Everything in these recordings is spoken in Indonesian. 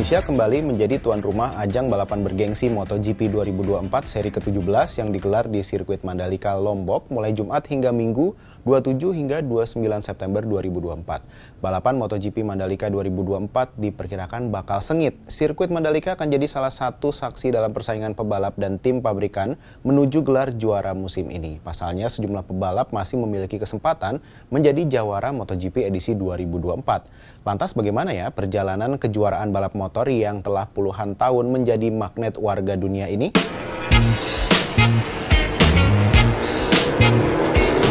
Indonesia kembali menjadi tuan rumah ajang balapan bergengsi MotoGP 2024 seri ke-17 yang digelar di sirkuit Mandalika, Lombok mulai Jumat hingga Minggu 27 hingga 29 September 2024. Balapan MotoGP Mandalika 2024 diperkirakan bakal sengit. Sirkuit Mandalika akan jadi salah satu saksi dalam persaingan pebalap dan tim pabrikan menuju gelar juara musim ini. Pasalnya sejumlah pebalap masih memiliki kesempatan menjadi jawara MotoGP edisi 2024. Lantas bagaimana ya perjalanan kejuaraan balap motor yang telah puluhan tahun menjadi magnet warga dunia ini?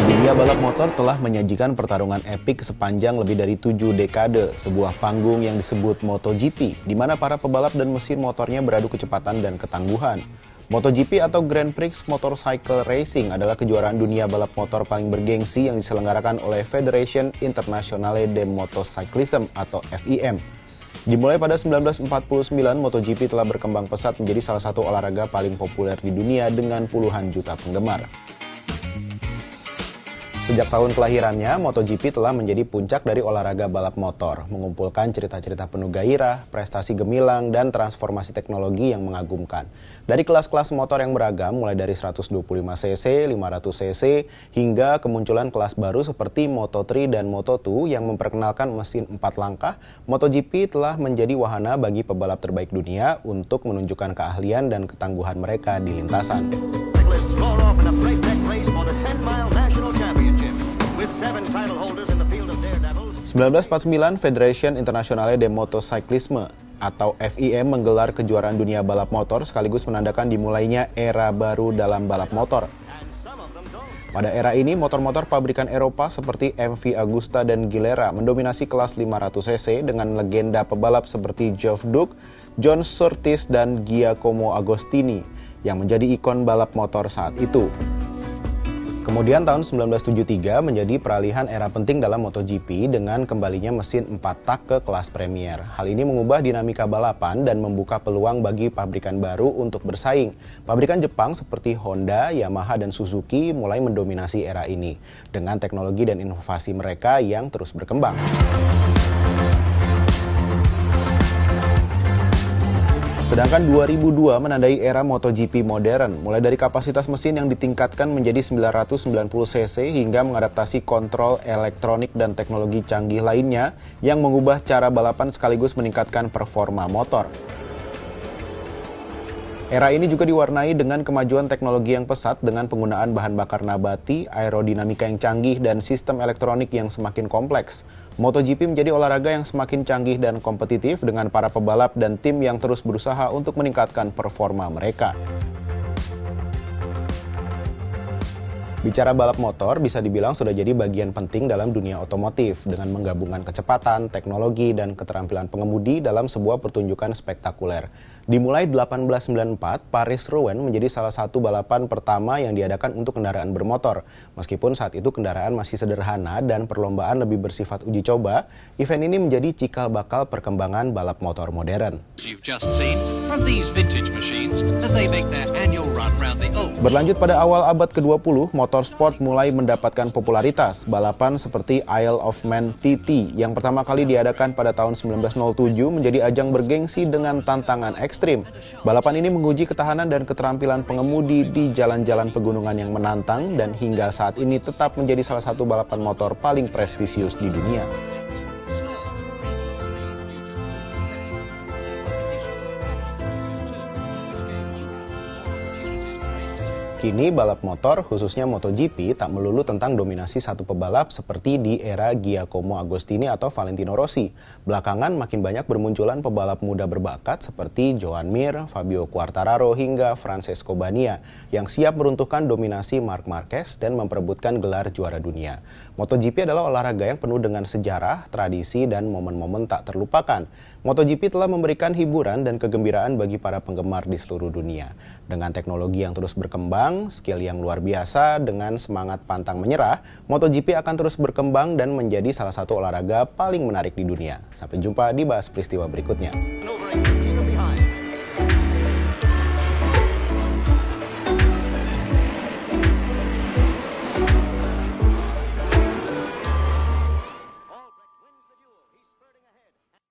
Dunia balap motor telah menyajikan pertarungan epik sepanjang lebih dari 7 dekade, sebuah panggung yang disebut MotoGP, di mana para pebalap dan mesin motornya beradu kecepatan dan ketangguhan. MotoGP atau Grand Prix Motorcycle Racing adalah kejuaraan dunia balap motor paling bergengsi yang diselenggarakan oleh Federation Internationale de Motorcyclisme atau FIM. Dimulai pada 1949, MotoGP telah berkembang pesat menjadi salah satu olahraga paling populer di dunia dengan puluhan juta penggemar. Sejak tahun kelahirannya, MotoGP telah menjadi puncak dari olahraga balap motor, mengumpulkan cerita-cerita penuh gairah, prestasi gemilang, dan transformasi teknologi yang mengagumkan. Dari kelas-kelas motor yang beragam, mulai dari 125cc, 500cc, hingga kemunculan kelas baru seperti Moto3 dan Moto2 yang memperkenalkan mesin 4 langkah, MotoGP telah menjadi wahana bagi pebalap terbaik dunia untuk menunjukkan keahlian dan ketangguhan mereka di lintasan. 1949 Federation Internationale de Motorcyclisme atau FIM menggelar kejuaraan dunia balap motor sekaligus menandakan dimulainya era baru dalam balap motor. Pada era ini, motor-motor pabrikan Eropa seperti MV Agusta dan Gilera mendominasi kelas 500cc dengan legenda pebalap seperti Geoff Duke, John Surtees, dan Giacomo Agostini yang menjadi ikon balap motor saat itu. Kemudian tahun 1973 menjadi peralihan era penting dalam MotoGP dengan kembalinya mesin 4 tak ke kelas Premier. Hal ini mengubah dinamika balapan dan membuka peluang bagi pabrikan baru untuk bersaing. Pabrikan Jepang seperti Honda, Yamaha, dan Suzuki mulai mendominasi era ini dengan teknologi dan inovasi mereka yang terus berkembang. Sedangkan 2002 menandai era MotoGP modern, mulai dari kapasitas mesin yang ditingkatkan menjadi 990cc hingga mengadaptasi kontrol elektronik dan teknologi canggih lainnya yang mengubah cara balapan sekaligus meningkatkan performa motor. Era ini juga diwarnai dengan kemajuan teknologi yang pesat dengan penggunaan bahan bakar nabati, aerodinamika yang canggih, dan sistem elektronik yang semakin kompleks. MotoGP menjadi olahraga yang semakin canggih dan kompetitif dengan para pebalap dan tim yang terus berusaha untuk meningkatkan performa mereka. Bicara balap motor bisa dibilang sudah jadi bagian penting dalam dunia otomotif dengan menggabungkan kecepatan, teknologi, dan keterampilan pengemudi dalam sebuah pertunjukan spektakuler. Dimulai 1894, Paris-Rouen menjadi salah satu balapan pertama yang diadakan untuk kendaraan bermotor. Meskipun saat itu kendaraan masih sederhana dan perlombaan lebih bersifat uji coba, event ini menjadi cikal bakal perkembangan balap motor modern. Berlanjut pada awal abad ke-20, motorsport mulai mendapatkan popularitas. Balapan seperti Isle of Man TT yang pertama kali diadakan pada tahun 1907 menjadi ajang bergengsi dengan tantangan ekstrim. Balapan ini menguji ketahanan dan keterampilan pengemudi di jalan-jalan pegunungan yang menantang dan hingga saat ini tetap menjadi salah satu balapan motor paling prestisius di dunia. Kini balap motor, khususnya MotoGP, tak melulu tentang dominasi satu pebalap seperti di era Giacomo Agostini atau Valentino Rossi. Belakangan makin banyak bermunculan pebalap muda berbakat seperti Joan Mir, Fabio Quartararo, hingga Francesco Bagnaia yang siap meruntuhkan dominasi Marc Marquez dan memperebutkan gelar juara dunia. MotoGP adalah olahraga yang penuh dengan sejarah, tradisi, dan momen-momen tak terlupakan. MotoGP telah memberikan hiburan dan kegembiraan bagi para penggemar di seluruh dunia. Dengan teknologi yang terus berkembang, skill yang luar biasa, dengan semangat pantang menyerah, MotoGP akan terus berkembang dan menjadi salah satu olahraga paling menarik di dunia. Sampai jumpa di Bahas Peristiwa berikutnya.